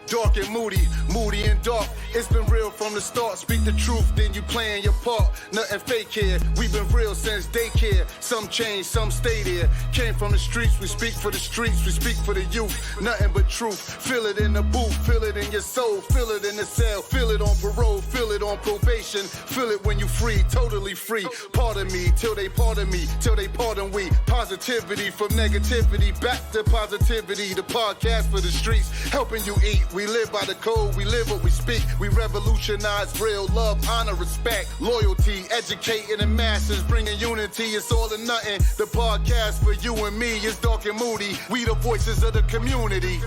Darc and Moody, Moody and Darc. It's been real from the start. Speak the truth, then you playing your part. Nothing fake here. We've been real since daycare. Some change, some stay there. Came from the streets, we speak for the streets, we speak for the youth. Nothing but truth. Feel it in the booth, feel it in your soul, feel it in the cell, feel it on parole, feel it on probation, feel it when you free, totally free. Pardon me, till they pardon me, till they pardon we. Positivity from negativity, back to positivity. The podcast for the streets, helping you eat. We live by the code, we live what we speak. We revolutionize real love, honor, respect, loyalty, educating the masses, bringing unity. It's all or nothing. The podcast for you and me is Darc and Moody. We the voices of the community.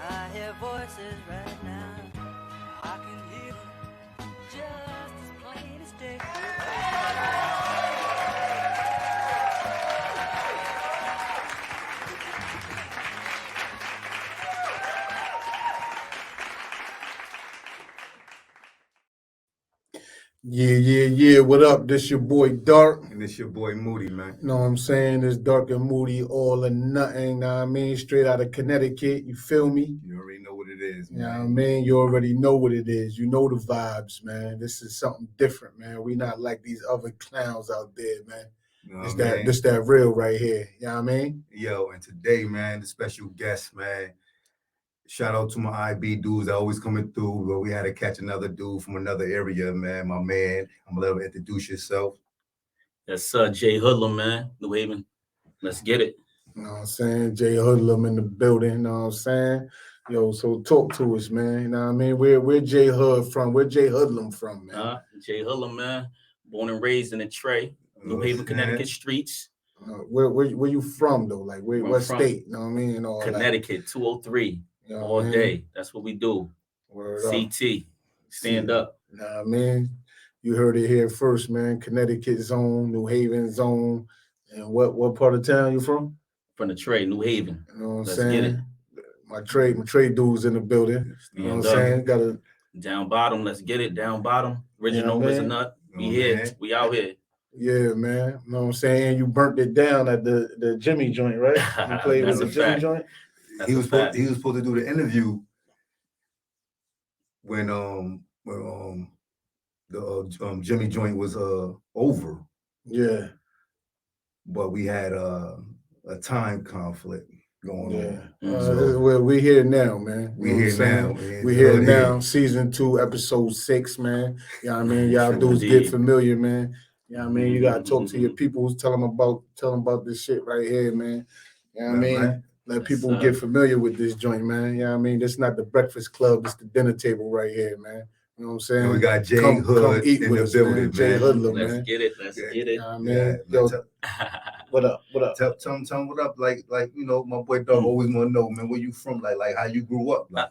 I hear voices right now. I can hear them just as plain as day. Yeah. What up? This your boy Darc. And it's your boy Moody, man. You know what I'm saying? This Darc and Moody, all or nothing. Know what I mean? Straight out of Connecticut. You feel me? You already know what it is, You know man. what I mean? You already know what it is. You know the vibes, man. This is something different, man. We not like these other clowns out there, man. You know This what I mean? that real right here. You know what I mean? Yo, and today, man, the special guest, man. Shout out to my IB dudes that always coming through, but we had to catch another dude from another area, man. My man, I'm gonna let him introduce yourself. That's J-Hoodlum, man. New Haven. Let's get it. You know what I'm saying? J-Hoodlum in the building. You know what I'm saying? Yo, so talk to us, man. You know what I mean? Where J-Hood from? Where J-Hoodlum from, man? J-Hoodlum, man. Born and raised in the Tray, New Haven, Connecticut streets. Where you from, though? Like, what from state? You know what I mean? And all Connecticut, 203. You know all what I mean? day. That's what we do. Word up. CT. Stand up. Nah, man. You heard it here first, man. Connecticut zone, New Haven zone. And what part of town you from? From the Tray, New Haven. You know what I'm Let's saying? get it. My trade dudes in the building. You know what I'm saying? Got a down bottom. Let's get it. Down bottom. Original Yeah, man. Nut. We here. We out here. Yeah, man. You know what I'm saying? You burnt it down at the Jimmy joint, right? You played with That's the a Jimmy fact. joint? He was supposed to do the interview when the Jimmy joint was over, Yeah. but we had a time conflict going on. Well, we here now, man. We You know here what I'm now. saying? Man. We here now, season 2, episode 6, man. You know what I mean? Y'all dudes get familiar, man. You know what I mean? You gotta talk to your people, tell them about this shit right here, man. You know what I mean? Right. Let people get familiar with this joint, man. You know what I mean? This not the breakfast club, it's the dinner table right here, man. You know what I'm saying? And we got J Come Hood eat in with the us, building, man. man. J-Hoodlum, Let's man. get it. Let's get it. You know what I mean? Yeah, Yo, man, what up? Tell them what up. Like you know, my boy Darc always want to know, man, where you from? Like how you grew up. Like.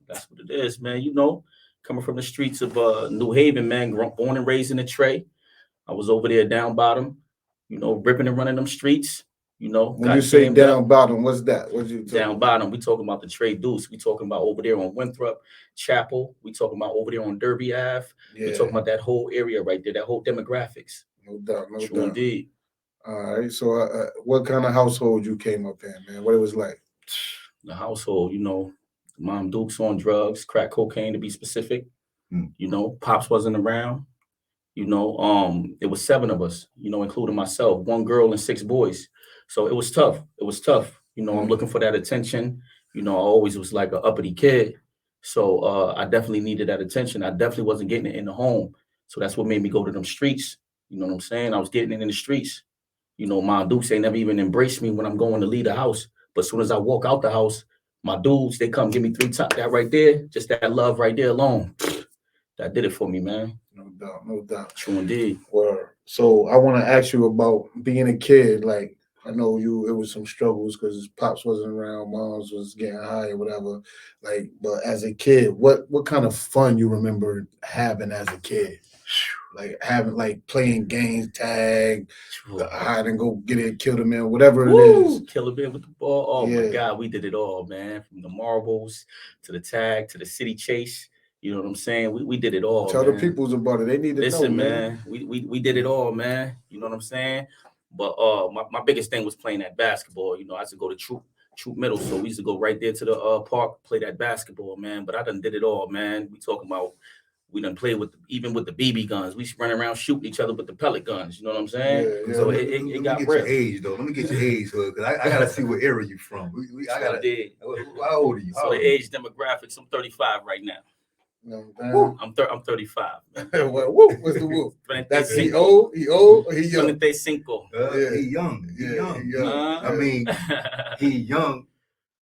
That's what it is, man. You know, coming from the streets of New Haven, man. Born and raised in the Tray. I was over there down bottom, you know, ripping and running them streets. You know, when you say down bottom, what's that? What you down bottom? We talking about the Tray Deuce. We talking about over there on Winthrop Chapel. We talking about over there on Derby Ave. Yeah. We talking about that whole area right there, that whole demographics. No doubt. True indeed. All right. So, what kind of household you came up in, man? What it was like? The household, you know, Mom Duke's on drugs, crack cocaine to be specific. You know, Pops wasn't around. You know, it was 7 of us, you know, including myself, 1 girl and 6 boys. So it was tough. You know, I'm looking for that attention. You know, I always was like an uppity kid. So I definitely needed that attention. I definitely wasn't getting it in the home. So that's what made me go to them streets. You know what I'm saying? I was getting it in the streets. You know, my dudes, they never even embraced me when I'm going to leave the house. But as soon as I walk out the house, my dudes, they come give me 3 times. That right there, just that love right there alone. That did it for me, man. No doubt. True indeed. Well, so I want to ask you about being a kid. Like, I know it was some struggles because Pops wasn't around, Moms was getting high or whatever. Like, but as a kid, what kind of fun you remember having as a kid? Like playing games, tag, hide and go get it, kill the man, whatever it is. Kill a man with the ball. Oh my God, we did it all, man. From the marbles to the tag to the city chase. You know what I'm saying? We did it all. Tell the peoples about it. They need to know. Listen, man. We did it all, man. You know what I'm saying? But my biggest thing was playing that basketball. You know, I used to go to Troop Middle. So we used to go right there to the park, play that basketball, man. But I done did it all, man. We talking about we done played with even with the BB guns. We used to run around shooting each other with the pellet guns. You know what I'm saying? Yeah, So let it me got get real. your age though. Let me get your age, hood, because I gotta see what era you from. I gotta. How old are you? So the age demographics, I'm 35 right now. No, I'm 35. What's the whoop? That's he 35. old, he young. 35. He young. He young. I mean, he young.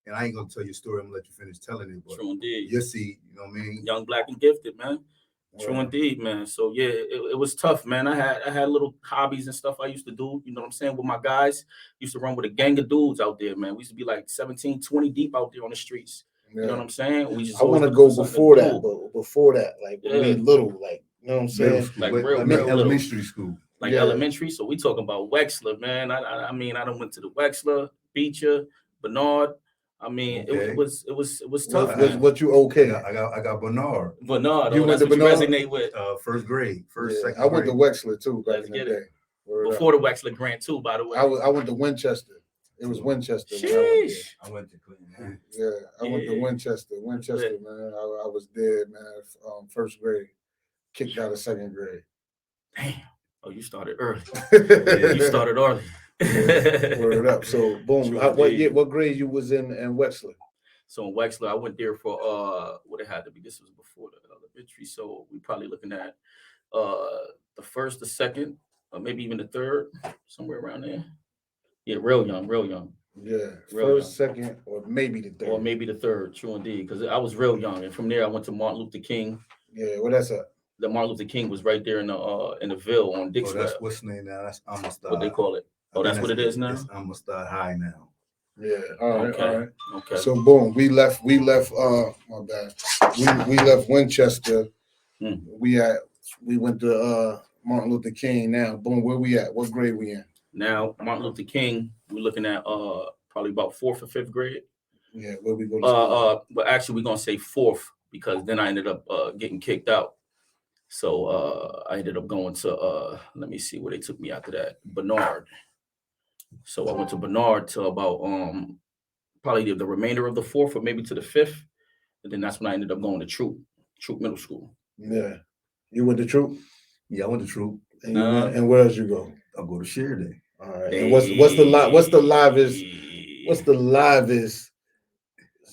And I ain't gonna tell your story. I'm gonna let you finish telling it. But True indeed. you'll see. You know what I mean? Young, black, and gifted, man. True indeed, man. So yeah, it was tough, man. I had little hobbies and stuff I used to do, you know what I'm saying, with my guys. Used to run with a gang of dudes out there, man. We used to be like 17, 20 deep out there on the streets. You know what I'm saying? We just I want to go before that, but before that, like when we little, like, you know what I'm saying? Like real elementary school. Like elementary. So we talking about Wexler, man. I mean, I done went to the Wexler, Beecher, Bernard. I mean, it was tough. What you okay? I got Bernard. Bernard. You went to Bernard? You resonate with. First grade. Second I went grade. to Wexler too back Let's in the get day. it. Before the Wexler grant too, by the way. I went to Winchester. It was Winchester. When I went to Clinton. Yeah, I went to Winchester. Winchester, man. I was there, man. First grade, kicked out of second grade. Damn. Oh, you started early. You started early. Word up. So boom. What grade you was in Wexler? So in Wexler, I went there for what it had to be. This was before the elementary, so we probably looking at the first, the second, or maybe even the third, somewhere around there. Yeah, real young. Yeah, first, second, or maybe the third. Or maybe the third, true indeed, because I was real young, and from there I went to Martin Luther King. Yeah, what that's at? The Martin Luther King was right there in the Ville on Dix. That's what's the name now. That's Amistad. What they call it? Oh, that's what it is now. It's Amistad High now. Yeah. All right. Okay. So boom, we left. My bad. We left Winchester. We went to Martin Luther King. Now, boom, where we at? What grade we in? Now, Martin Luther King, we're looking at probably about 4th or 5th grade. Yeah, where we go to school? But actually, we're gonna say 4th because then I ended up getting kicked out. So I ended up going to let me see where they took me after that. Bernard. So I went to Bernard till about probably the remainder of the 4th or maybe to the 5th, and then that's when I ended up going to Troop Middle School. Yeah, you went to Troop? Yeah, I went to Troop. And where else you go? I go to Sheridan. All right. And what's the livest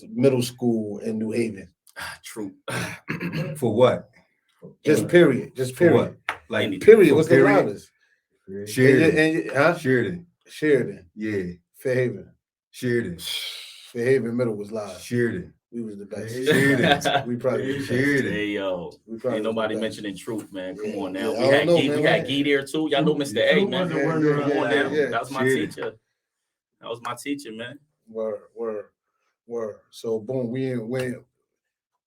middle school in New Haven? Troop. For what? Just period. For what? Like period. What's the livest? Sheridan. Sheridan. Yeah. Fairhaven. Sheridan. Fairhaven Middle was live. Sheridan. We was the best. Sheridan. We probably Sheridan. Hey yo, ain't nobody mentioning Truth, man. Come on now. Yeah, we had Gee there too. Y'all know Mr. A, man. Come on now. That was my teacher. That was my teacher, man. Word. So boom, we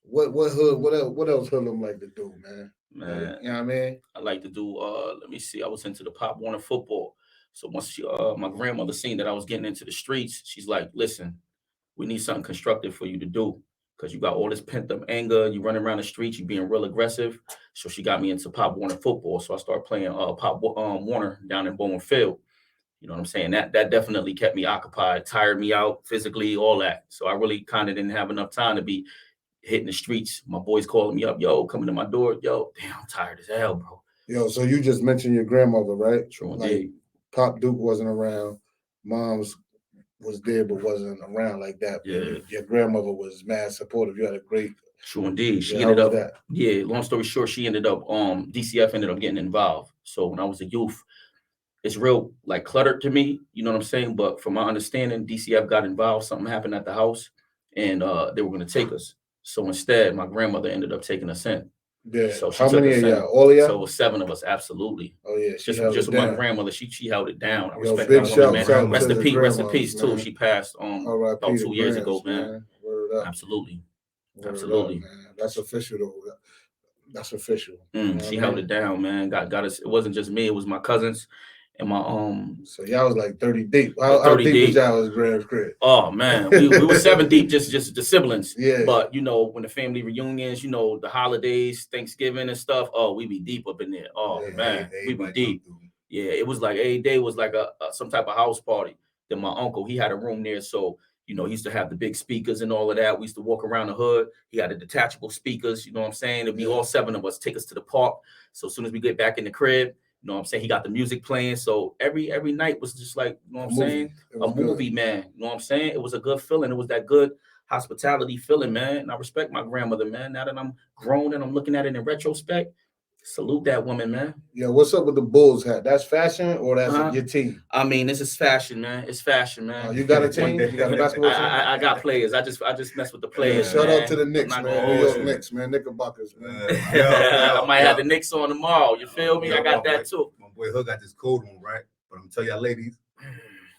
what hood? What else Hoodlum like to do, man? Man, you know what I mean? I like to do. Let me see. I was into the Pop Warner football. So once my grandmother seen that I was getting into the streets, she's like, "Listen, we need something constructive for you to do because you got all this pent up anger. You running around the streets, you being real aggressive." So she got me into Pop Warner football. So I started playing Pop Warner down in Bowen Field. You know what I'm saying? That definitely kept me occupied, tired me out physically, all that. So I really kind of didn't have enough time to be hitting the streets. My boys calling me up, yo, coming to my door, yo, damn, I'm tired as hell, bro. Yo, so you just mentioned your grandmother, right? True like indeed. Pop Duke wasn't around, Mom's was there but wasn't around like that. Yeah. Your grandmother was mad supportive. You had a great. True indeed. She ended up. Yeah. Long story short, she ended up. DCF ended up getting involved. So when I was a youth, it's real like cluttered to me. You know what I'm saying? But from my understanding, DCF got involved. Something happened at the house, and they were going to take us. So instead, my grandmother ended up taking us in. Yeah. So how many of y'all? All of y'all? So it was 7 of us. Absolutely. Oh yeah. Just with my grandmother, she held it down. I respect big that woman, man. Rest in peace man. too. She passed about 2 years ago, man. Word up. Absolutely. Word Absolutely. Up, man. That's official though. That's official. She held it down, man. Got us. It wasn't just me. It was my cousins and my So y'all was like 30 deep. How deep was y'all as Grand's crib? Oh man, we were 7 deep, just the siblings. Yeah. But you know, when the family reunions, you know, the holidays, Thanksgiving and stuff. Oh, we be deep up in there. Oh man, we be deep. Yeah, it was like every day was like a some type of house party. Then my uncle, he had a room there, so You know, he used to have the big speakers and all of that. We used to walk around the hood. He had the detachable speakers, you know what I'm saying? It'd be all 7 of us, take us to the park. So as soon as we get back in the crib, you know what I'm saying? He got the music playing. So every night was just like, you know what I'm saying? A movie, man. You know what I'm saying? It was a good feeling. It was that good hospitality feeling, man. And I respect my grandmother, man. Now that I'm grown and I'm looking at it in retrospect, salute that woman, man. Yeah, what's up with the Bulls hat? That's fashion or that's your team? I mean, this is fashion, man. It's fashion, man. You got a team? You got a basketball team? I got players. I just mess with the players. Shout man. out to the Knicks, man. New York Knicks, man. Knickerbockers, man. I might have the Knicks on tomorrow. You feel me? I got that too. My boy Hood got this coat on, right? But I'm telling y'all, ladies,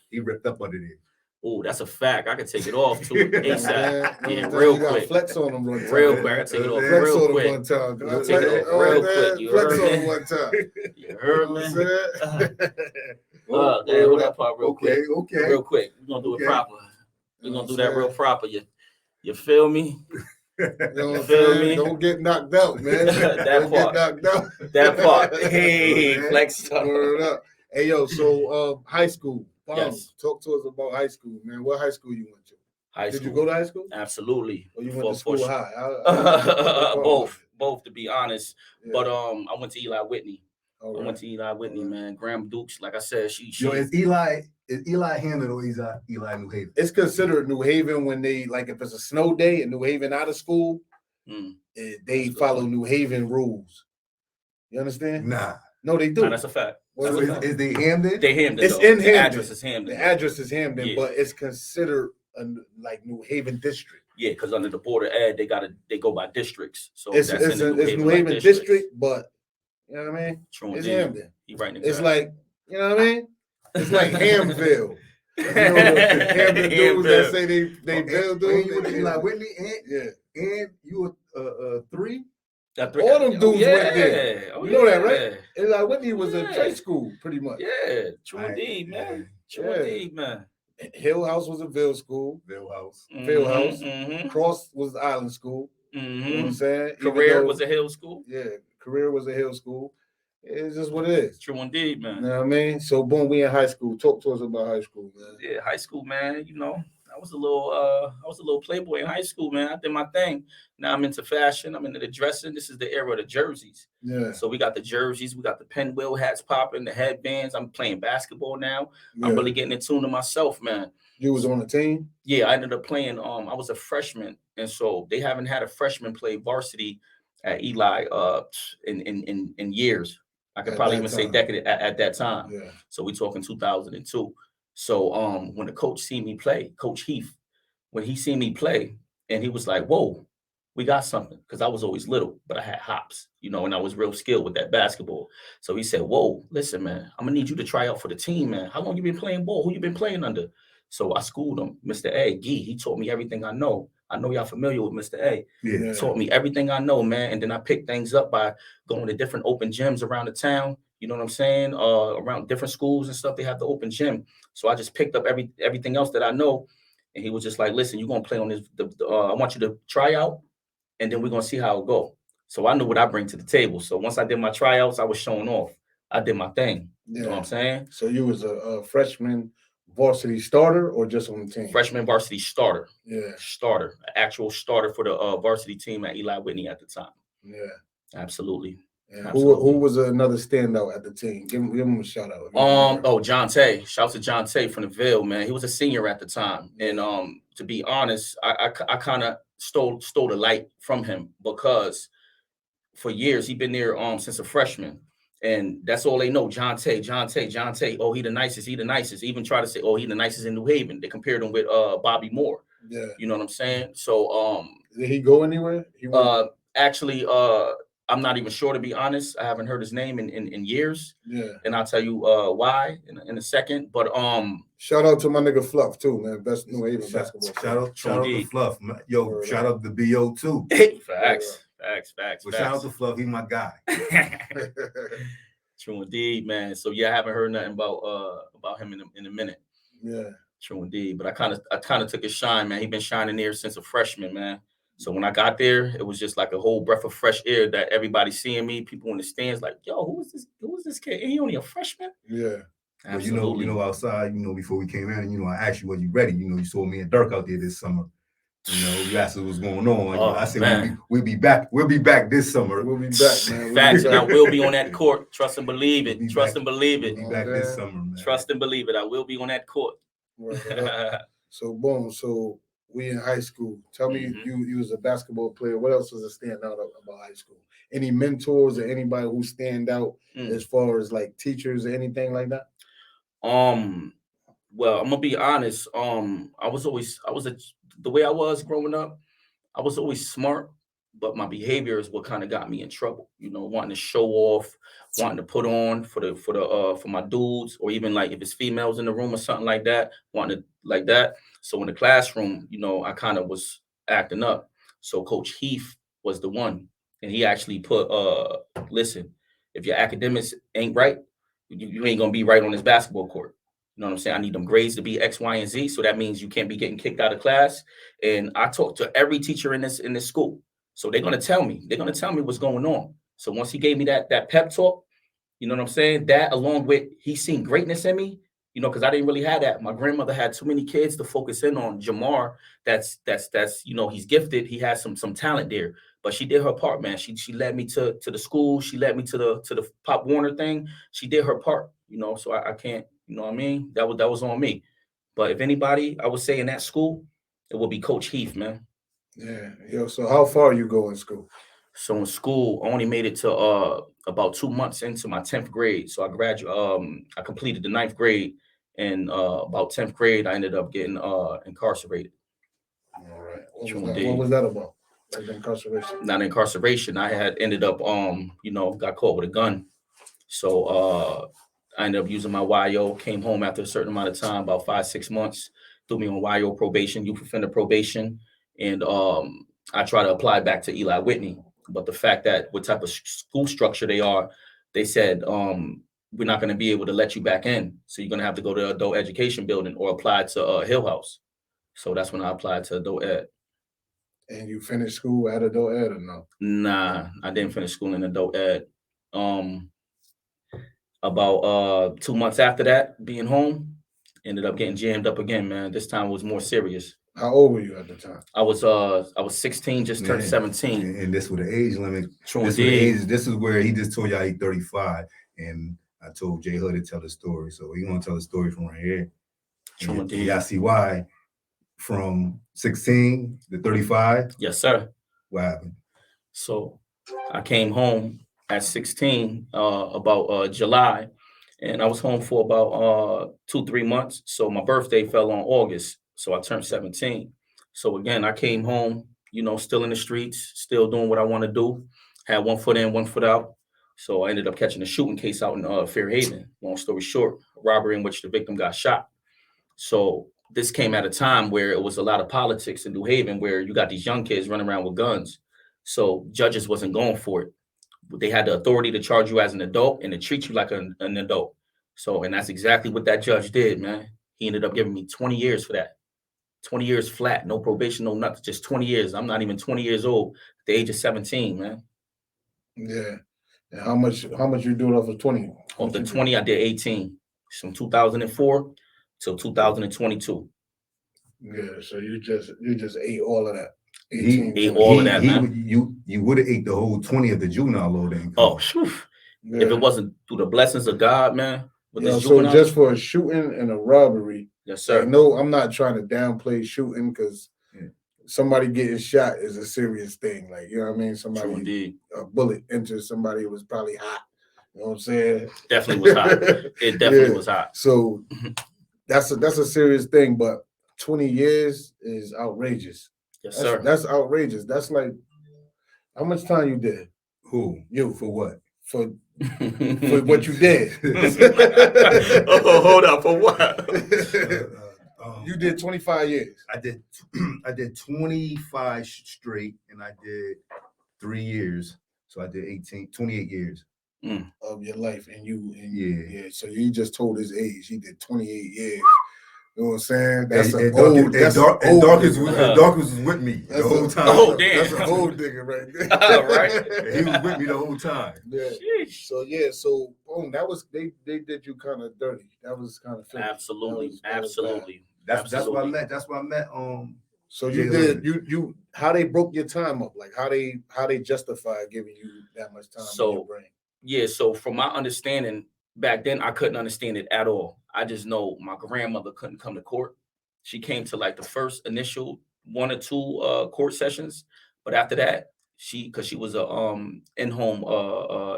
he ripped up under there. Oh, that's a fact. I can take it off too. ASAP. Yeah, real quick. Flex on them one time. Real quick. I can take it off flex real on quick. One time. I'll take it off real quick. You flex heard on me? them one time. You heard me? Hold that part real quick. Okay. Real quick. We're gonna do it proper. We're gonna do that real proper. You feel me? You feel me? Don't get knocked out, man. That part. Get knocked out. That part. Hey, flex. Word up. Hey, yo, so high school. Yes. Talk to us about high school, man. What high school you went to? Did you go to high school? Absolutely. Or you went to school high? Both, to be honest. Yeah. But I went to Eli Whitney. Right. I went to Eli Whitney, man. Graham Dukes, like I said, she. Yo, is Eli Hammond or is Eli New Haven? It's considered New Haven when they, like, if it's a snow day in New Haven out of school, they follow New Haven rules. You understand? Nah. No, they do. Nah, that's a fact. Is they Hamden? They Hamden. It's in Hamden. The address is Hamden. The address is Hamden, but it's considered like New Haven district. Yeah, because under the Board of Ed, they go by districts. So it's New Haven district, but you know what I mean? True it's indeed. Hamden. You right. It's like, you know what I mean? It's like Hamville. You know, Hamden dudes that say they build dudes. You went to Eli Whitney and you were 3. All them dudes went there. You know that, right? Eli Whitney was a trade school, pretty much. Yeah, true indeed, man. True indeed, man. Hill House was a Ville school. Ville House. Ville House. Cross was the Island School. You know what I'm saying? Career was a Hill school. Yeah, Career was a Hill school. It's just what it is. True indeed, man. You know what I mean? So, boom, we in high school. Talk to us about high school, man. Yeah, high school, man. You know, I was a little playboy in high school, man. I did my thing. Now I'm into fashion. I'm into the dressing. This is the era of the jerseys. Yeah. So we got the jerseys. We got the pinwheel hats popping, the headbands. I'm playing basketball now. Yeah. I'm really getting in tune to myself, man. You was on the team? Yeah, I ended up playing. I was a freshman, and so they haven't had a freshman play varsity at Eli in years. I could probably even say decade at that time. Yeah. So we talking 2002. So when the coach seen me play, Coach Heath, when he seen me play, and he was like, "Whoa, we got something," because I was always little, but I had hops, you know, and I was real skilled with that basketball. So he said, "Whoa, listen, man, I'm gonna need you to try out for the team, man. How long you been playing ball? Who you been playing under?" So I schooled him, Mr. A. He taught me everything I know. I know y'all familiar with Mr. A. Yeah. He taught me everything I know, man. And then I picked things up by going to different open gyms around the town. You know what I'm saying? Around different schools and stuff, they have the open gym. So I just picked up everything else that I know. And he was just like, "Listen, you're going to play on this. I want you to try out, and then we're going to see how it go." So I knew what I bring to the table. So once I did my tryouts, I was showing off. I did my thing. Yeah. You know what I'm saying? So you was a freshman varsity starter or just on the team? Freshman varsity starter. Yeah. Starter. Actual starter for the varsity team at Eli Whitney at the time. Yeah. Absolutely. Yeah. Who was another standout at the team? Give him a shout out. John Tay. Shout out to John Tay from the Ville, man. He was a senior at the time. And to be honest, I kind of stole the light from him because for years he'd been there since a freshman. And that's all they know. John Tay. Oh, he the nicest. Even try to say, oh, he the nicest in New Haven. They compared him with Bobby Moore. Yeah. You know what I'm saying? So did he go anywhere? Actually, I'm not even sure, to be honest. I haven't heard his name in years. Yeah. And I'll tell you why in a second. But shout out to my nigga Fluff too, man. Best New Haven basketball. Shout out to Fluff. Yo, shout out to BO too. Facts. Well, shout out to Fluff. He's my guy. True indeed, man. So yeah, I haven't heard nothing about him in a minute. Yeah. True indeed. But I kind of took his shine, man. He's been shining there since a freshman, man. So when I got there, it was just like a whole breath of fresh air that everybody seeing me, people in the stands like, "Yo, who is this kid? Ain't he only a freshman?" Yeah. But Absolutely. outside, before we came in, I asked you, was you ready? You saw me and Darc out there this summer. You asked us what's going on. Oh, I said man. we'll be back. We'll be back this summer. We'll be back, man. Facts, and I will be on that court. Trust and believe it. We'll be Trust back. and believe We'll it. be back this summer, man. Trust and believe it. I will be on that court. So boom. So we in high school. Tell me, you was a basketball player. What else was a stand out about high school? Any mentors or anybody who stand out as far as like teachers or anything like that? Well, I'm gonna be honest. The way I was growing up, I was always smart, but my behavior is what kind of got me in trouble. Wanting to show off, wanting to put on for my dudes, or even like if it's females in the room or something like that, wanting to like that. So in the classroom, I kind of was acting up. So Coach Heath was the one, and he actually put, listen, if your academics ain't right, you ain't gonna be right on this basketball court. You know what I'm saying? I need them grades to be X, Y, and Z. So that means you can't be getting kicked out of class. And I talked to every teacher in this school. So they're gonna tell me what's going on. So once he gave me that pep talk, you know what I'm saying? That along with he seen greatness in me, because I didn't really have that. My grandmother had too many kids to focus in on. Jamar, that's he's gifted. He has some talent there. But she did her part, man. She led me to the school. She led me to the Pop Warner thing. She did her part, so I can't, you know what I mean? That was on me. But if anybody, I would say in that school, it would be Coach Heath, man. Yeah. Yo, so how far you go in school? So in school, I only made it to about 2 months into my 10th grade. So I completed the 9th grade, and about 10th grade, I ended up getting incarcerated. All right. What was that about? Like incarceration? Not incarceration. I had ended up got caught with a gun. So I ended up using my YO, came home after a certain amount of time, about 5-6 months, threw me on YO probation, youth offender probation. And I tried to apply back to Eli Whitney. But the fact that what type of school structure they are, they said, we're not going to be able to let you back in. So you're going to have to go to adult education building or apply to Hill House. So that's when I applied to adult ed. And you finished school at adult ed or no? Nah, I didn't finish school in adult ed. About 2 months after that, being home, ended up getting jammed up again, man. This time it was more serious. How old were you at the time? I was 16, just turned 17. And this with the age limit. This is where he just told y'all he's 35. And I told J-Hood to tell the story. So he's gonna tell the story from right here. And y'all see why. From 16 to 35. Yes, sir. What happened? So I came home at 16 about July, and I was home for about 2-3 months. So my birthday fell on August, so I turned 17. So again, I came home, still in the streets, still doing what I want to do. Had one foot in, one foot out. So I ended up catching a shooting case out in Fairhaven. Long story short, a robbery in which the victim got shot. So this came at a time where it was a lot of politics in New Haven, where you got these young kids running around with guns. So judges wasn't going for it. They had the authority to charge you as an adult and to treat you like an adult. So, and that's exactly what that judge did, man. He ended up giving me 20 years for that. 20 years flat, no probation, no nothing, just 20 years. I'm not even 20 years old at the age of 17, man. Yeah. And how much you doing off of 20? Off the 20, I did 18. From 2004 till 2022. Yeah, so you just ate all of that. He ate all of that, man. You would have ate the whole 20 of the juvenile load in. Oh, yeah. If it wasn't through the blessings of God, man. So just for a shooting and a robbery. Yes, sir. No, I'm not trying to downplay shooting, because somebody getting shot is a serious thing. Like, you know what I mean? Somebody, a bullet enters somebody who was probably hot. You know what I'm saying? Definitely was hot. It definitely was hot. So that's a serious thing, but 20 years is outrageous. Yes, sir. That's outrageous. That's like, how much time you did? Who? You. For what? For what you did. Oh, hold up. For what? You did 25 years. I did 25 straight, and I did 3 years. So I did 28 years of your life, and yeah. So you just told his age. He did 28 years. You know what I'm saying? That's and, an and old. Darc, That's and, an Darc, and old Darc is nigga. and Darc was with me the That's whole a- time. Oh, damn. That's an old nigga right there. Right. And he was with me the whole time. Yeah. Sheesh. So yeah, so boom, that was they did you kind of dirty. That was kind of Absolutely, that was bad. absolutely. That's what I met. That's what I met. So you J-Hoodlum. did you how they broke your time up, like how they justify giving you that much time in your brain. Yeah, so from my understanding back then, I couldn't understand it at all. I just know my grandmother couldn't come to court. She came to like the first initial 1 or 2 court sessions, but after that, because she was a in-home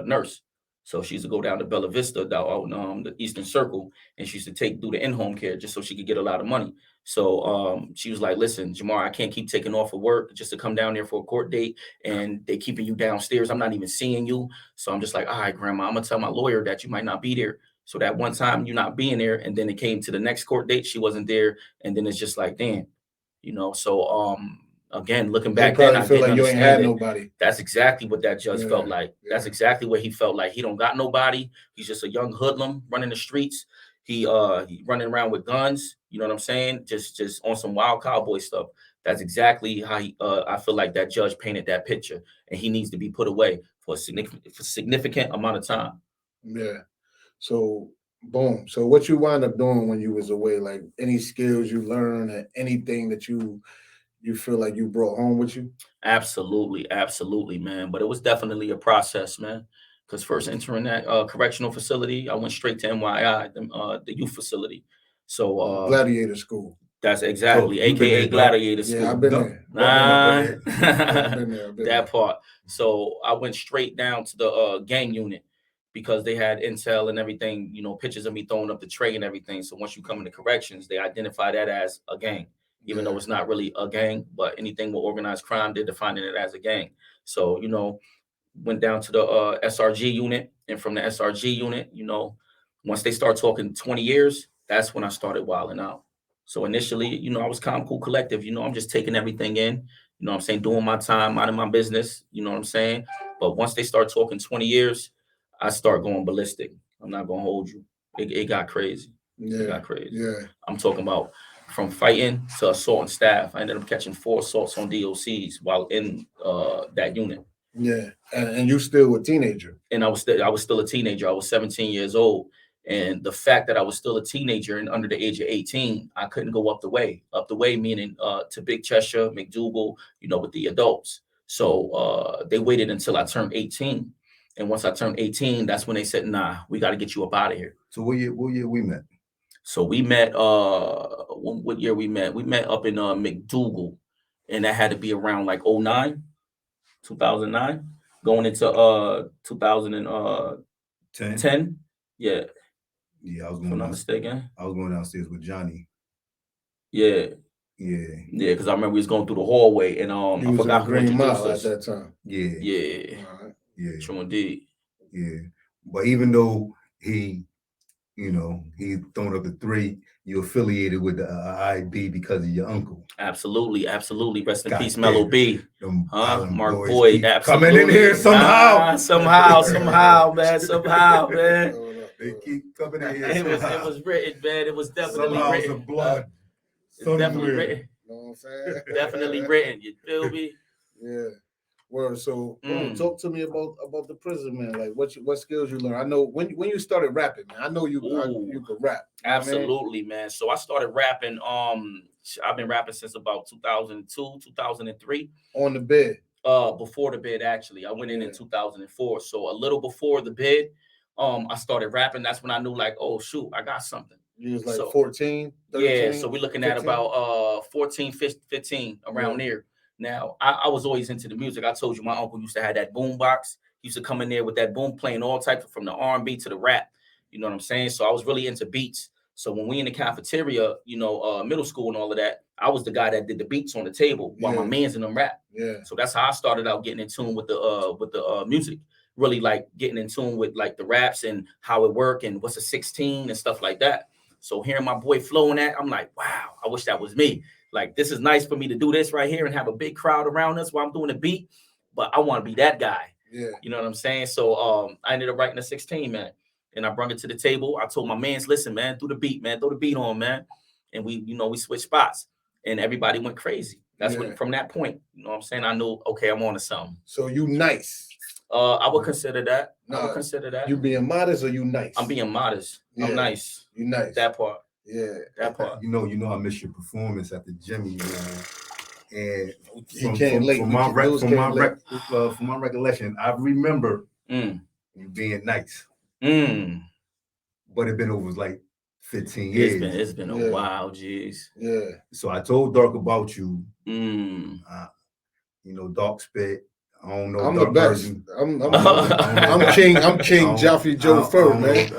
nurse, so she used to go down to Bella Vista down on the Eastern Circle, and she used to do the in-home care just so she could get a lot of money. So she was like, "Listen, Jamar, I can't keep taking off of work just to come down there for a court date, and they keeping you downstairs. I'm not even seeing you." So I'm just like, "All right, grandma, I'm gonna tell my lawyer that you might not be there." So that one time you're not being there, and then it came to the next court date, she wasn't there, and then it's just like, damn, So again, looking They back then, probably I feel didn't like you ain't understand had it. nobody. That's exactly what that judge felt Yeah, like. That's yeah. exactly what he felt like. He don't got nobody. He's just a young hoodlum running the streets. He running around with guns. You know what I'm saying? Just on some wild cowboy stuff. That's exactly how I feel like that judge painted that picture, and he needs to be put away for a significant amount of time. Yeah. So boom. So what you wind up doing when you was away? Like any skills you learned, or anything that you feel like you brought home with you? Absolutely, absolutely, man. But it was definitely a process, man. Because first entering that correctional facility, I went straight to NYI, the youth facility. So Gladiator school. that's So exactly, you been AKA there, Darc? Gladiator Yeah, School. I've been Darc, there. Darc been up Nah, there. Yeah, I've been there. I've been that there. part. So I went straight down to the gang unit because they had intel and everything, pictures of me throwing up the tray and everything. So once you come into corrections, they identify that as a gang, even though it's not really a gang, but anything with organized crime, they're defining it as a gang. So, went down to the SRG unit, and from the SRG unit, once they start talking 20 years, that's when I started wilding out. So initially, I was calm, cool, collective. I'm just taking everything in. What I'm saying, doing my time, minding my business. You know what I'm saying. But once they start talking 20 years, I start going ballistic. I'm not gonna hold you. It got crazy. It got crazy. Yeah. I'm talking about from fighting to assaulting staff. I ended up catching 4 assaults on DOCs while in that unit. Yeah. And you still a teenager. And I was still a teenager. I was 17 years old. And the fact that I was still a teenager and under the age of 18, I couldn't go up the way. Up the way meaning to Big Cheshire, McDougal, with the adults. So they waited until I turned 18. And once I turned 18, that's when they said, "Nah, we got to get you up out of here." So what year we met? So we met what year we met? We met up in McDougal, and that had to be around like 2009, going into 2010. 10? Yeah. Yeah, I was If I'm going not mistaken. I was going downstairs with Johnny. Yeah. Yeah. Yeah, because I remember we was going through the hallway and You I was forgot in who Green introduced Mile us. at that time. Yeah. Yeah. All right. Yeah. True indeed. Yeah. But even though he thrown up the 3, you affiliated with the IB because of your uncle. Absolutely, absolutely. Rest in God peace, damn. Mellow B. Them Huh? island Mark boys Boyd. keep Absolutely. coming in here somehow. Somehow, man. Somehow, man. They keep coming in here It somehow. was written, man. It was definitely Somehow written. some blood. It's definitely written. You know what I'm saying? Definitely written. You feel me? Yeah. Well, so talk to me about the prison, man. Like what skills you learned. I know when you started rapping, man. I know you could rap. Absolutely, man. So I started rapping. I've been rapping since about 2002, 2003. On the bed. Before the bid, actually. I went in 2004. So a little before the bid, I started rapping. That's when I knew, like, oh shoot, I got something. You was like 14, 13? Yeah, so we're looking 15? At about 14, 15, around there. Now, I was always into the music. I told you my uncle used to have that boom box. He used to come in there with that boom playing all types of, from the R&B to the rap. You know what I'm saying? So I was really into beats. So when we in the cafeteria, middle school and all of that, I was the guy that did the beats on the table while my mans in them rap. Yeah. So that's how I started out getting in tune with the music. Really like getting in tune with like the raps and how it work and what's a 16 and stuff like that. So hearing my boy flowing that, I'm like, wow, I wish that was me. Like, this is nice for me to do this right here and have a big crowd around us while I'm doing the beat, but I want to be that guy. Yeah. You know what I'm saying? So I ended up writing a 16, man. And I brought it to the table. I told my mans, listen, man, do the beat, man. Throw the beat on, man. and we switched spots, and everybody went crazy. That's when, from that point, you know what I'm saying, I knew, okay, I'm on to something. So you nice. I would consider that. I would consider that. You being modest or you nice? I'm being modest. I'm nice. You nice. That part. Yeah. That part. You know, I missed your performance at the Jimmy, man. And from my recollection, I remember you being nice. But it been over like 15 years. It's been a while, geez. Yeah. So I told Darc about you. You know, Darc spit. I don't know. I'm the best. I'm King. I'm King Joffrey Joe Fur, man.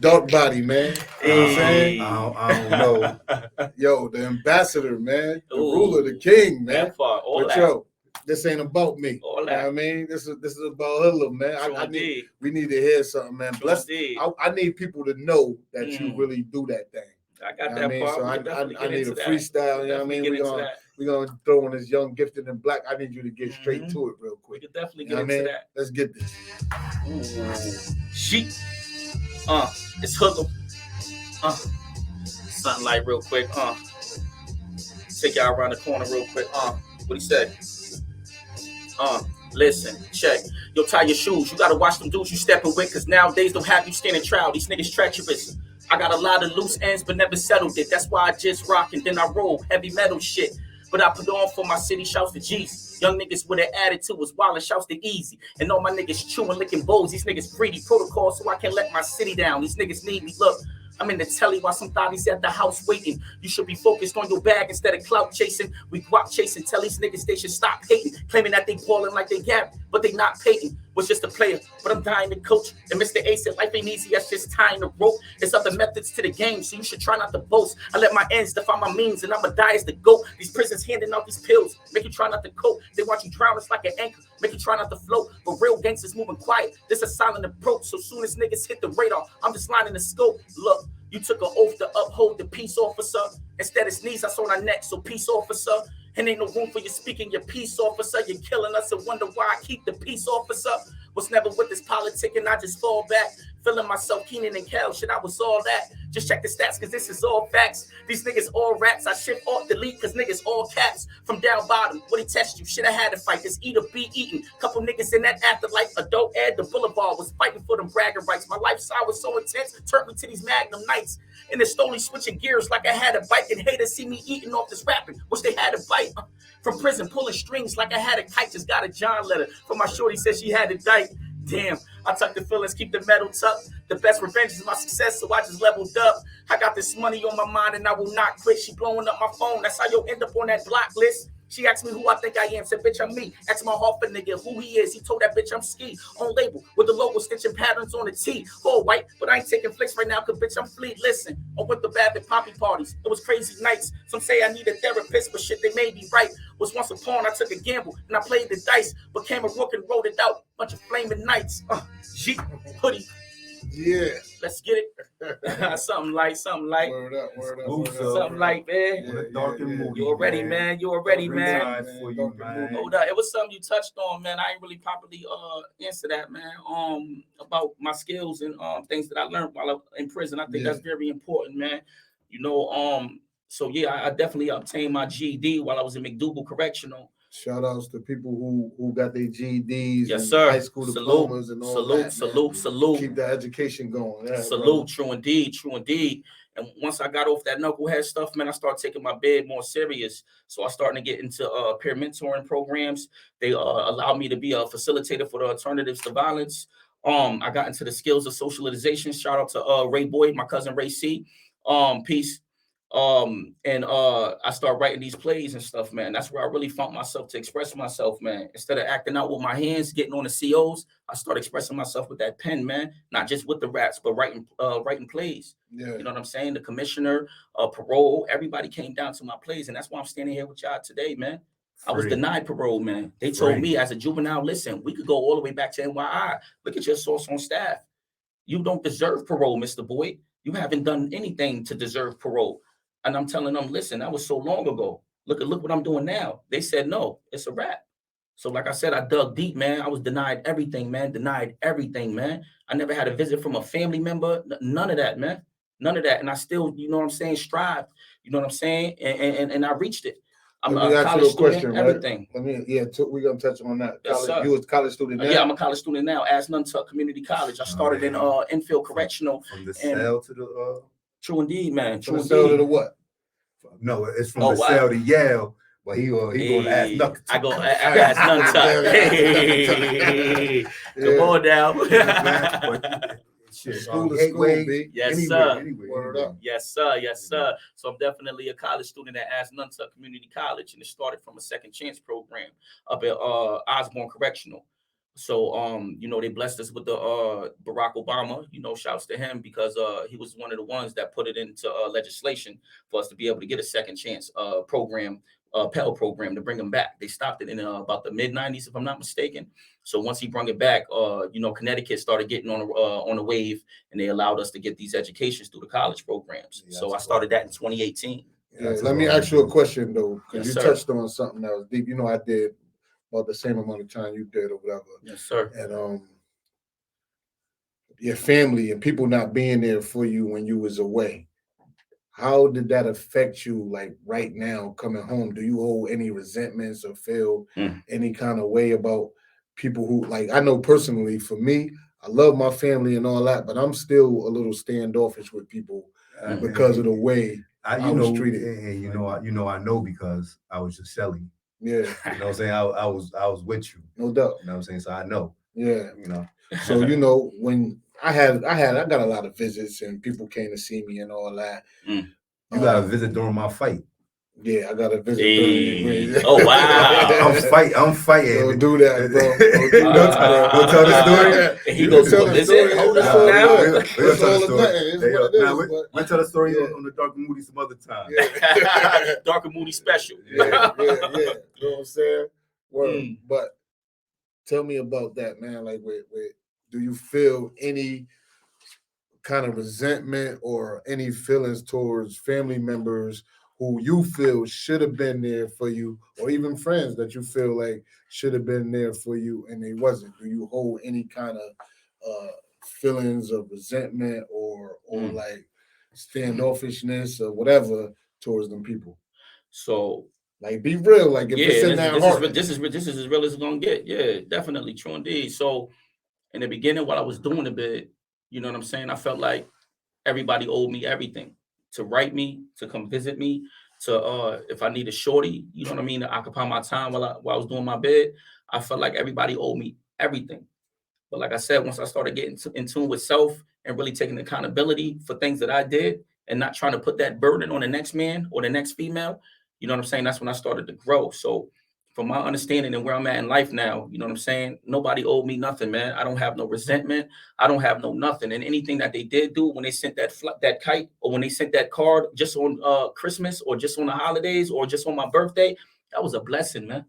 Darc body, man. You know what I'm saying? I don't know. Yo, the ambassador, man. The ruler, the king, man. That part, all but that. Yo, this ain't about me. All that. You know what I mean? This is about Hoodlum, man. We need to hear something, man. I need people to know that you really do that thing. I got that part. So I need a freestyle, you know what I mean? We're gonna throw in this young, gifted, and black. I need you to get straight to it real quick. We can definitely get into that. Let's get this. Sheep. It's Hoodlum. Something like real quick. Take y'all around the corner real quick. What he said? Listen, check. Yo, tie your shoes. You gotta watch them dudes you stepping with, cause nowadays don't have you standing trial. These niggas treacherous. I got a lot of loose ends, but never settled it. That's why I just rock and then I roll heavy metal shit. But I put on for my city, shouts to G's. Young niggas with an attitude was wild and shouts to Easy. And all my niggas chewing, licking bowls. These niggas greedy protocol, so I can't let my city down. These niggas need me. Look, I'm in the telly while some thotties at the house waiting. You should be focused on your bag instead of clout chasing. We guap chasing. Tell these niggas they should stop hating. Claiming that they ballin' like they Gap, but they not Peyton. Was just a player, but I'm dying to coach. And Mr. A said life ain't easy, that's just tying the rope. There's other methods to the game, so you should try not to boast. I let my ends define my means, and I'ma die as the GOAT. These prisons handing out these pills, make you try not to cope. They want you drown, it's like an anchor, make you try not to float. But real gangsters moving quiet, this a silent approach. So soon as niggas hit the radar, I'm just lining the scope. Look, you took an oath to uphold the peace officer. Instead it's knees, that's on our neck, so peace officer. And ain't no room for you speaking your peace officer. You're killing us and wonder why I keep the peace officer. Was never with this politic and I just fall back. Feeling myself Keenan and Kel, shit, I was all that. Just check the stats, cause this is all facts. These niggas all raps, I shift off delete, cause niggas all caps. From down bottom, what he test you? Shit, I had to fight, this eat or be eaten. Couple niggas in that afterlife, adult Ed, the boulevard, was fighting for them bragging rights. My lifestyle was so intense, turned me to these Magnum nights. And it's slowly switching gears like I had a bike. And haters see me eating off this rapping, wish they had a bite. From prison, pulling strings like I had a kite. Just got a John letter from my shorty, said she had a dike. Damn, I tuck the feelings, keep the metal tucked. The best revenge is my success, so I just leveled up. I got this money on my mind and I will not quit. She blowing up my phone, that's how you'll end up on that block list. She asked me who I think I am, said, bitch, I'm me. Asked my Hoffa nigga who he is. He told that bitch I'm Ski. On label with the logo stitching patterns on the T. All white, but I ain't taking flicks right now, cause bitch, I'm fleet. Listen, I went to Babbitt Poppy parties. It was crazy nights. Some say I need a therapist, but shit, they may be right. Was once a pawn, I took a gamble, and I played the dice. Became a rook and wrote it out. Bunch of flaming nights. J-Hoodlum. Yeah. Let's get it. Something like. Word up. Something like, man. Yeah, Darc and Moody. You already, man. Man. For you, man. Hold up. It was something you touched on, man. I ain't really properly answer that, man. About my skills and things that I learned while I was in prison. I think that's very important, man. You know, so yeah, I definitely obtained my GED while I was in McDougal Correctional. Shout outs to people who got their GEDs yes, and sir. high school diplomas and all that. Salute. Keep the education going. Yeah, salute, true indeed. And once I got off that knucklehead stuff, man, I started taking my bed more serious. So I started to get into peer mentoring programs. They allowed me to be a facilitator for the alternatives to violence. I got into the skills of socialization. Shout out to Ray Boyd, my cousin Ray C. Peace. And I started writing these plays and stuff, man. That's where I really found myself to express myself, man. Instead of acting out with my hands, getting on the COs, I started expressing myself with that pen, man. Not just with the raps, but writing plays. Yeah. You know what I'm saying? The commissioner, parole, everybody came down to my plays, and that's why I'm standing here with y'all today, man. I was denied parole, man. They told me as a juvenile, listen, we could go all the way back to NYI. Look at your source on staff. You don't deserve parole, Mr. Boyd. You haven't done anything to deserve parole. And I'm telling them, listen, that was so long ago. Look what I'm doing now. They said, no, it's a wrap. So like I said, I dug deep, man. I was denied everything, man. I never had a visit from a family member. None of that, man. none of that. And I still, you know what I'm saying, strive. You know what I'm saying? And I reached it. I'm Let me a ask college you a student, question, everything. right? We're gonna touch on that. Yes, College, sir. you was a college student now? Yeah, I'm a college student now, Asnuntuck Community College. I started in Enfield Correctional. From the cell to the True indeed, man. From True the cell to indeed. the what? No, it's from Oh, the wow. cell to Yale, but he going to ask nothing. I go ask Nuntuck. Hey, come on now. Shit, School to Gateway, school, B. Yes, anywhere, sir. anywhere, Word anywhere. up. Yes, sir. Yes, sir. So I'm definitely a college student at Asnuntuck Community College, and it started from a second chance program up at Osborne Correctional. So you know, they blessed us with the Barack Obama, you know, shouts to him, because he was one of the ones that put it into legislation for us to be able to get a second chance program, Pell program, to bring them back. They stopped it in about the mid-90s, if I'm not mistaken. So once he brought it back, you know, Connecticut started getting on a wave, and they allowed us to get these educations through the college programs. Yeah, so I started that in 2018. Yeah, let me ask you a question though, because Yes, you sir. touched on something that was deep. You know, I did about the same amount of time you did or whatever. Yes, sir. And your family and people not being there for you when you was away. How did that affect you, like right now coming home? Do you hold any resentments or feel any kind of way about people who, like, I know personally for me, I love my family and all that, but I'm still a little standoffish with people because of the way I was treated. And I know because I was your celly. Yeah, You know what I'm saying? I was with you. no doubt. You know what I'm saying? So I know. Yeah. You know. So you know, when I got a lot of visits and people came to see me and all that. You got a visit during my fight. Yeah, I got a visit Hey. during your Oh, wow. I'm fighting. Don't do that, bro. Don't do that, bro. Don't tell the story. He goes, tell what the is story. it? Hold It's up all now. good. We'll It's tell all the a story. nothing. It's what it is. We'll tell the story Yeah. on the Darc and Moody some other time. Yeah. Darc and Moody special. Yeah. You know what I'm saying? Word. Mm. But tell me about that, man. Like, do you feel any kind of resentment or any feelings towards family members who you feel should have been there for you, or even friends that you feel like should have been there for you and they wasn't? Do you hold any kind of feelings of resentment or like standoffishness or whatever towards them people? So, like, be real. Like, if it's in that heart. this is as real as it's gonna get. Yeah, definitely, true indeed. So, in the beginning, while I was doing a bit, you know what I'm saying, I felt like everybody owed me everything. To write me, to come visit me, to if I need a shorty, you know what I mean, to occupy my time while I was doing my bid. I felt like everybody owed me everything. But like I said, once I started getting in tune with self and really taking accountability for things that I did and not trying to put that burden on the next man or the next female, you know what I'm saying? That's when I started to grow. So from my understanding and where I'm at in life now, you know what I'm saying? Nobody owed me nothing, man. I don't have no resentment. I don't have no nothing. And anything that they did do when they sent that kite or when they sent that card just on Christmas or just on the holidays or just on my birthday, that was a blessing, man.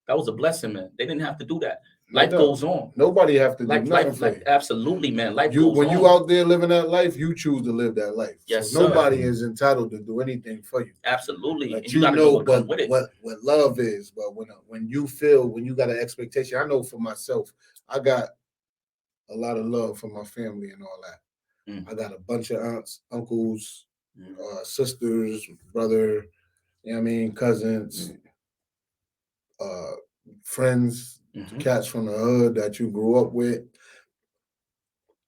That was a blessing, man. They didn't have to do that. Life goes on. Nobody have to do nothing Life, for you. absolutely, man. Life goes when on. you out there living that life, you choose to live that life. Yes, so nobody sir. is entitled to do anything for you. Absolutely. But And you gotta know what comes with it. what love is. But when you got an expectation, I know for myself, I got a lot of love for my family and all that. I got a bunch of aunts, uncles, sisters, brother, you know what I mean, cousins, friends, cats from the hood that you grew up with.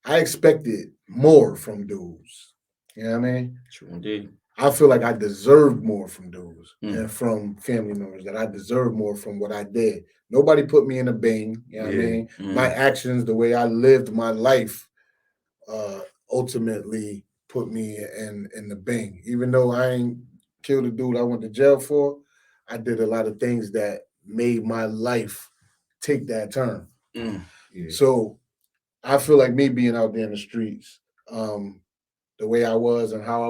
I expected more from dudes. You know what I mean? True indeed. I feel like I deserved more from dudes and from family members, that I deserve more from what I did. Nobody put me in a bang. You know what I mean? My actions, the way I lived my life, ultimately put me in the bang. Even though I ain't killed a dude I went to jail for, I did a lot of things that made my life take that turn. So I feel like me being out there in the streets, the way I was and how I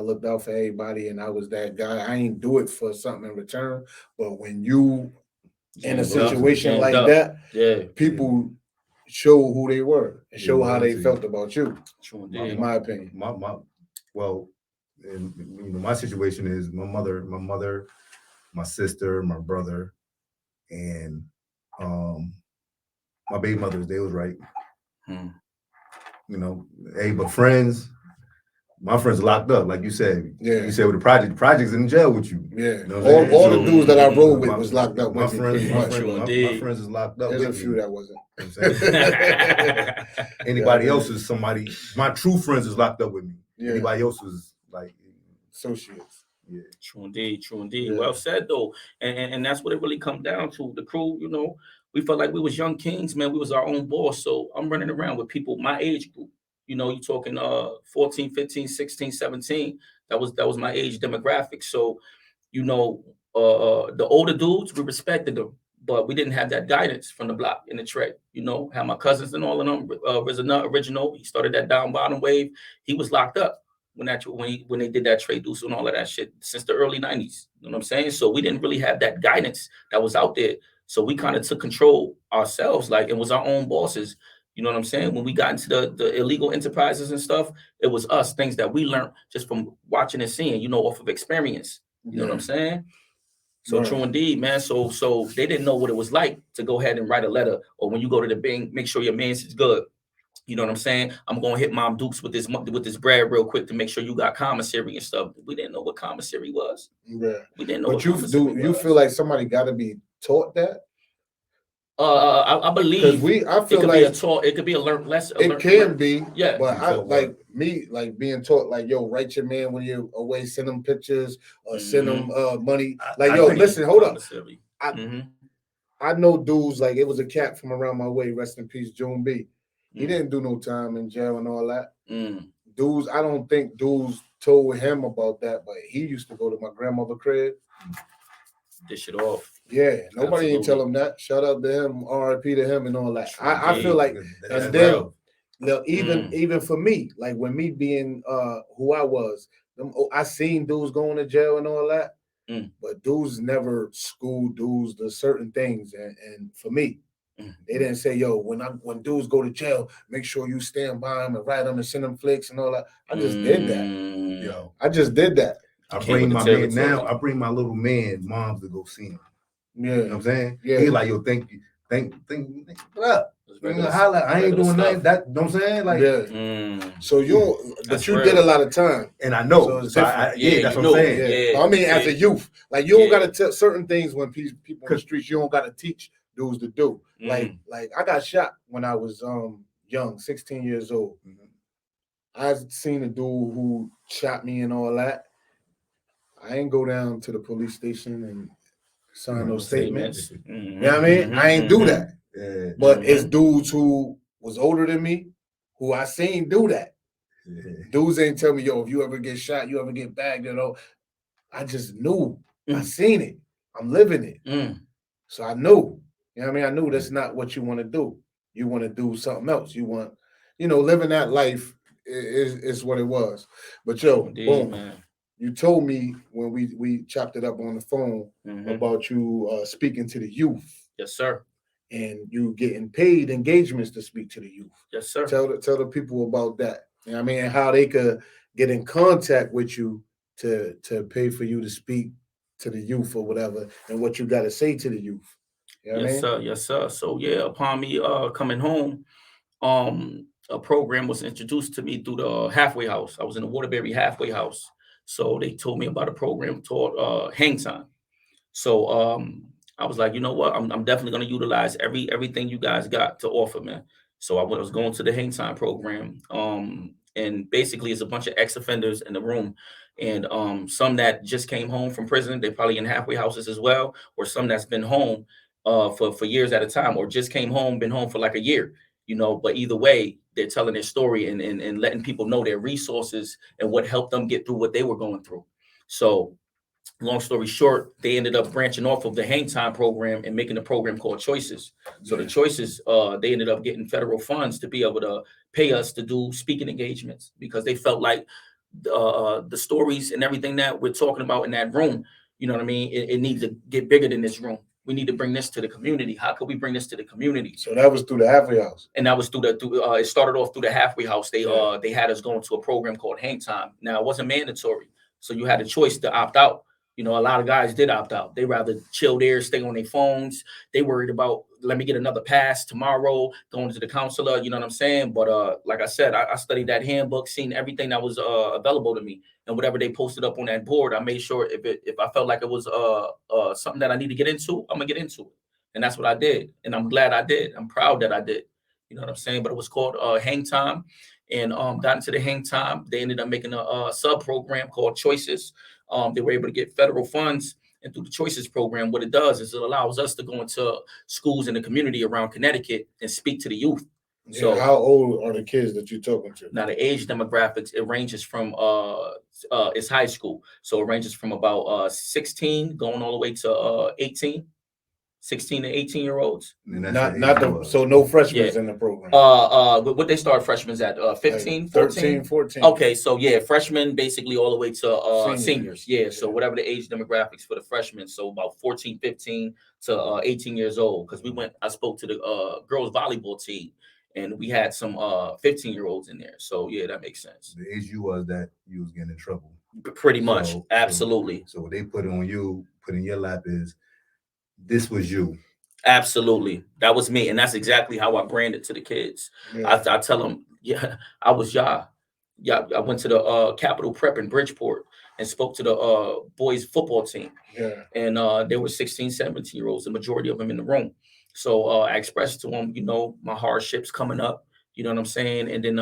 looked out for everybody, and I was that guy. I ain't do it for something in return, but when you in a situation like that, people show who they were and show how they felt about you. True indeed. In my opinion. My situation is my mother, my sister, my brother, and my baby mothers. They was right. You know, hey, but friends, My friends are locked up, like you said. Yeah. You said with the projects in jail with you. Yeah. You know what I'm saying? All So, the dudes that I rode with was locked up My with me. friends, pretty my much. friends is locked up. There's a with few me. that wasn't. You know what I'm saying? Anybody Yeah, else is somebody. My true friends is locked up with me. Yeah. Anybody else is like Associates. Yeah. True indeed, true indeed. Yeah. Well said though, and that's what it really come down to. The crew, you know, we felt like we was young kings, man. We was our own boss. So I'm running around with people my age group. You know, you talking 14, 15, 16, 17. That was my age demographic. So, you know, the older dudes, we respected them, but we didn't have that guidance from the block in the trade. You know, had my cousins and all of them. Original, he started that down bottom wave. He was locked up when they did that trade deuce and all of that shit since the early 90s. You know what I'm saying? So we didn't really have that guidance that was out there. So we kind of took control ourselves, like it was our own bosses. You know what I'm saying? When we got into the illegal enterprises and stuff, it was us, things that we learned just from watching and seeing, you know, off of experience. You know what I'm saying? So Right. true indeed, man. So they didn't know what it was like to go ahead and write a letter, or when you go to the bank, make sure your man's is good. You know what I'm saying? I'm gonna hit Mom Dukes with this bread real quick to make sure you got commissary and stuff. We didn't know what commissary was. Yeah. We didn't know. But you feel like somebody got to be taught that? I believe I feel it could like be a taught. It could be a learned lesson. It can be. Yeah. But I like being taught like, yo, write your man when you're away, send them pictures or send them money. Like, yo, listen, hold up. I know dudes, like it was a cat from around my way, rest in peace, June B. He didn't do no time in jail and all that. Dudes, I don't think dudes told him about that, but he used to go to my grandmother's crib. Dish it off. Yeah, nobody ain't tell him that. Shout out to him, RIP to him and all that. I feel like, and then even for me, like when me being who I was, I seen dudes going to jail and all that, but dudes never schooled dudes to certain things. And for me, they didn't say, yo, when dudes go to jail, make sure you stand by them and write them and send them flicks and all that. I just did that. Yo, I just did that. I bring my man now. I bring my little man moms to go see him. Yeah, you know what I'm saying. Yeah, he's like, yo, thank you, what up? I ain't doing nothing. That, you know what I'm saying? Like, so you did a lot of time, and I know. So it's different. That's what I'm saying. Yeah. I mean, as a youth, like you don't got to tell certain things when people on the streets. You don't got to teach dudes to do. Like I got shot when I was young, 16 years old. I seen a dude who shot me and all that. I ain't go down to the police station and sign those statements. You know what I mean? I ain't do that. But it's dudes who was older than me who I seen do that. Dudes ain't tell me, yo, if you ever get shot, you ever get bagged, you know. I just knew. I seen it. I'm living it. So I knew. You know what I mean? I knew that's not what you want to do. You want to do something else. You want, living that life is what it was. But yo, boom. Man. You told me when we chopped it up on the phone about you speaking to the youth. Yes, sir. And you getting paid engagements to speak to the youth. Yes, sir. Tell the people about that. You know what I mean? How they could get in contact with you to pay for you to speak to the youth or whatever, and what you got to say to the youth. You know what I mean? Sir. Yes, sir. So yeah, upon me coming home, a program was introduced to me through the halfway house. I was in the Waterbury halfway house. So they told me about a program called Hang Time. So I was like, you know what? I'm definitely going to utilize everything you guys got to offer, man. So I was going to the Hang Time program. And basically it's a bunch of ex-offenders in the room. And some that just came home from prison, they're probably in halfway houses as well, or some that's been home for years at a time, or just came home, been home for like a year. But either way, they're telling their story and letting people know their resources and what helped them get through what they were going through. So long story short, they ended up branching off of the Hang Time program and making a program called Choices. So the Choices, they ended up getting federal funds to be able to pay us to do speaking engagements, because they felt like the stories and everything that we're talking about in that room, you know what I mean? It needs to get bigger than this room. We need to bring this to the community. How could we bring this to the community? So that was through the halfway house. And that was through it started off through the halfway house. They had us going to a program called Hang Time. Now it wasn't mandatory, so you had a choice to opt out. You know, a lot of guys did opt out. They rather chill there, stay on their phones. They worried about, let me get another pass tomorrow, going to the counselor, you know what I'm saying? But like I said, I studied that handbook, seen everything that was available to me. And whatever they posted up on that board, I made sure if I felt like it was something that I need to get into, I'm gonna get into it. And that's what I did. And I'm glad I did. I'm proud that I did. You know what I'm saying? But it was called Hang Time. And got into the Hang Time. They ended up making a sub program called Choices. They were able to get federal funds, and through the Choices program, what it does is it allows us to go into schools in the community around Connecticut and speak to the youth. Yeah, So how old are the kids that you're talking to? now the age demographics, it ranges from it's high school. So it ranges from about 16 going all the way to 18. 16 to 18-year-olds. So no freshmen in the program. What they start freshmen at 15, like 14? 13, 14. Okay, so yeah, freshmen basically all the way to seniors. Yeah, so whatever the age demographics for the freshmen, so about 14, 15 to 18 years old. Because I spoke to the girls volleyball team, and we had some 15-year-olds in there. So yeah, that makes sense. The age you was that you was getting in trouble. Pretty much, absolutely. So what they put on you, put in your lap is, this was you. Absolutely. That was me. And that's exactly how I branded to the kids. Yeah. I tell them, yeah, I was y'all. Yeah, I went to the Capitol Prep in Bridgeport and spoke to the boys football team. Yeah. And there were 16, 17-year-olds, the majority of them in the room. So I expressed to them, you know, my hardships coming up, you know what I'm saying? And then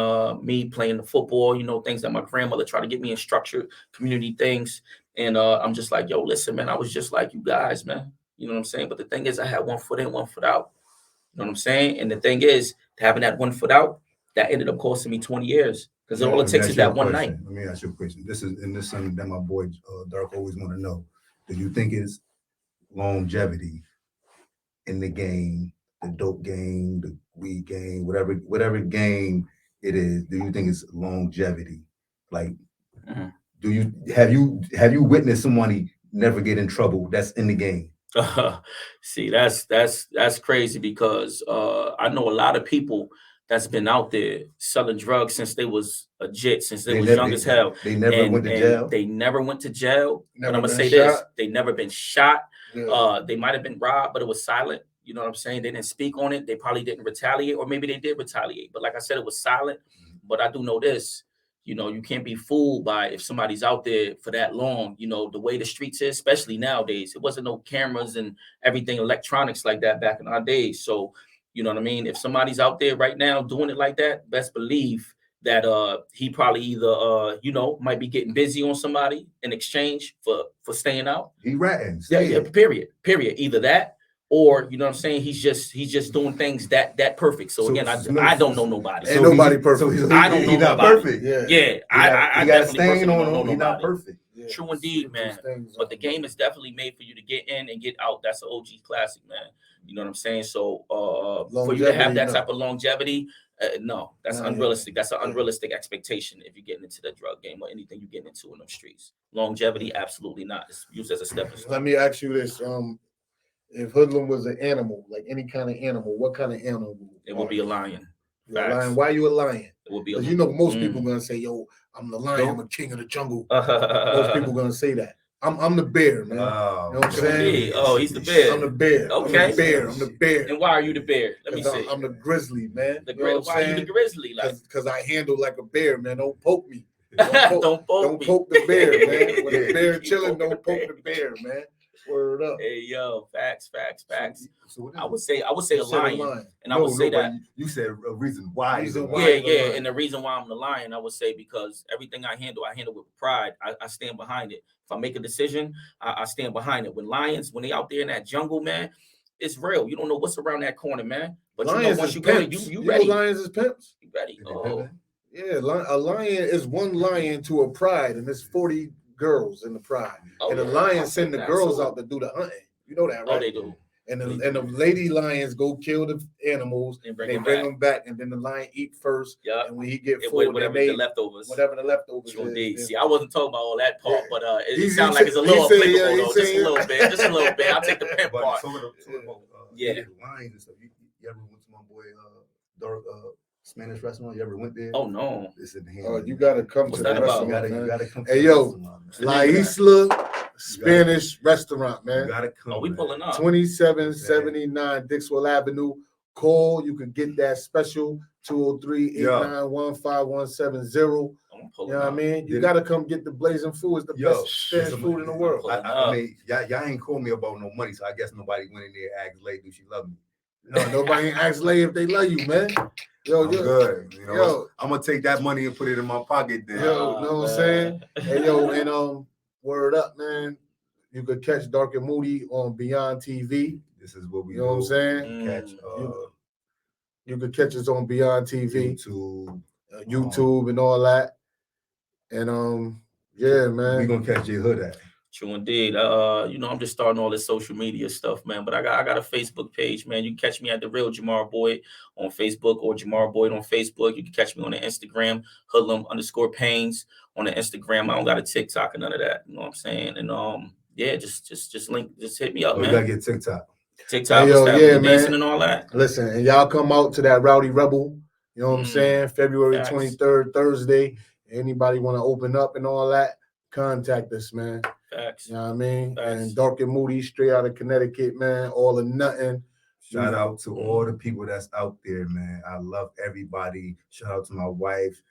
me playing the football, you know, things that my grandmother tried to get me in structured community things. And I'm just like, yo, listen, man, I was just like you guys, man. You know what I'm saying? But the thing is, I had 1 foot in, 1 foot out. You know what I'm saying? And the thing is, having that 1 foot out, that ended up costing me 20 years. Because all it takes is that one night. Let me ask you a question. This is something that my boy Darc always want to know. Do you think it's longevity in the game, the dope game, the weed game, whatever game it is? Do you think it's longevity? Like, do you have you witnessed somebody never get in trouble that's in the game? See, that's crazy because I know a lot of people that's been out there selling drugs since they was a jit, since they was young as hell. They never went to jail. They never went to jail. But I'm gonna say this: they never been shot. Yeah. They might have been robbed, but it was silent. You know what I'm saying? They didn't speak on it. They probably didn't retaliate, or maybe they did retaliate. But like I said, it was silent. But I do know this. You know, you can't be fooled by if somebody's out there for that long, you know, the way the streets is, especially nowadays. It wasn't no cameras and everything electronics like that back in our days. So, you know what I mean? If somebody's out there right now doing it like that, best believe that he probably either, you know, might be getting busy on somebody in exchange for staying out. He ratting. Yeah, period. Either that, or you know what I'm saying, he's just doing things that perfect. So again, I don't know nobody. Ain't nobody perfect. So I don't know not nobody. Perfect. Yeah. I got a stain on him. He's not perfect. Yeah. True indeed, man. But the game is definitely made for you to get in and get out. That's an OG classic, man. You know what I'm saying? So for you to have that type of longevity, no, that's unrealistic. That's an unrealistic expectation if you're getting into the drug game or anything you're getting into in them streets. Longevity, absolutely not. It's used as a stepping stone. Let me ask you this. If Hoodlum was an animal, like any kind of animal, what kind of animal? It would be a lion. A lion. Why are you a lion? It would be because you know most people gonna say, "Yo, I'm the lion. I'm a king of the jungle." Most people gonna say that. I'm the bear, man. You know what I'm saying? Oh, he's the bear. I'm the bear. Okay. I'm the bear. And why are you the bear? Let me see. I'm the grizzly, man. Why are you the grizzly? Because I handle like a bear, man. Don't poke me. Don't poke the bear, man. When the bear chilling, don't poke the bear, man. Word up. Hey yo, facts. So I would say a lion. And I would say that you said a reason why. Yeah. And the reason why I'm the lion, I would say because everything I handle with pride. I stand behind it. If I make a decision, I stand behind it. When they out there in that jungle, man, it's real. You don't know what's around that corner, man. But lions, you know once you go, you ready. Know lions is pimps. You ready? Oh. Yeah, a lion is one lion to a pride, and there's 40 girls in the pride. And the lions send the girls out to do the hunting. You know that, right? Oh, they do. And the lady lions go kill the animals. They bring them back, and then the lion eat first. Yeah. And when he get full, whatever the leftovers. Is. See, I wasn't talking about all that part, but it sounds like it's a little applicable though. Just a little bit. I'll take the pimp part. The lions and stuff. You ever went to my boy Darc Spanish restaurant? You ever went there? Oh no. It's in the you gotta come to the restaurant. You gotta come. Hey yo, La Isla Spanish restaurant, You man. gotta come. Oh, we pulling up. 2779 Dixwell Avenue. Call. You can get that special 203-891-5170. I'm You pulling know what I up. mean? You gotta come get the blazing food. It's the best Spanish food in the world. I mean, y'all ain't called me about no money, so I guess nobody went in there and asked Lady, do she love me? No, nobody ain't asked Lay if they love you, man. I'm good. You know, I'm gonna take that money and put it in my pocket then. Yo, know what I'm saying? Hey, yo, and word up, man. You could catch Darc and Moody on Beyond TV. This is what we You know what I'm saying? Catch you could catch us on Beyond TV, YouTube and all that. And yeah, man. We gonna catch J-Hood at. True indeed. You know, I'm just starting all this social media stuff, man. But I got a Facebook page, man. You can catch me at The Real Jamar Boyd on Facebook or Jamar Boyd on Facebook. You can catch me on the Instagram, Hoodlum_Pains on the Instagram. I don't got a TikTok or none of that. You know what I'm saying? And yeah, just hit me up, man. You gotta get TikTok. Hey, yo, yeah, dancing man. and all that. Listen, and y'all come out to that Rowdy Rebel. You know what I'm saying? February 23rd, Thursday. Anybody want to open up and all that? Contact us, man. Facts. You know what I mean? And Darc and Moody, straight out of Connecticut, man. All or nothing. Shout out to all the people that's out there, man. I love everybody. Shout out to my wife.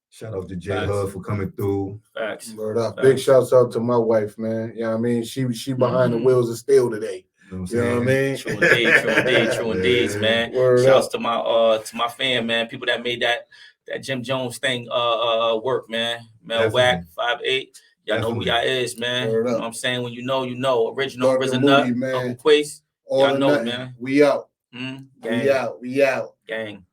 Shout out to J-Hood for coming through. Facts. Word up. Big shouts out to my wife, man. You know what I mean? She behind the wheels of steel today. You know what I mean? True indeed, man. Shouts to my fan, man. People that made that Jim Jones thing work, man. Mel Wack, 5'8". Y'all know who y'all is, man. You know what I'm saying? When you know, you know. Original Risen Nut, Uncle Quace. Y'all know, man. We out. Gang. We out. Gang.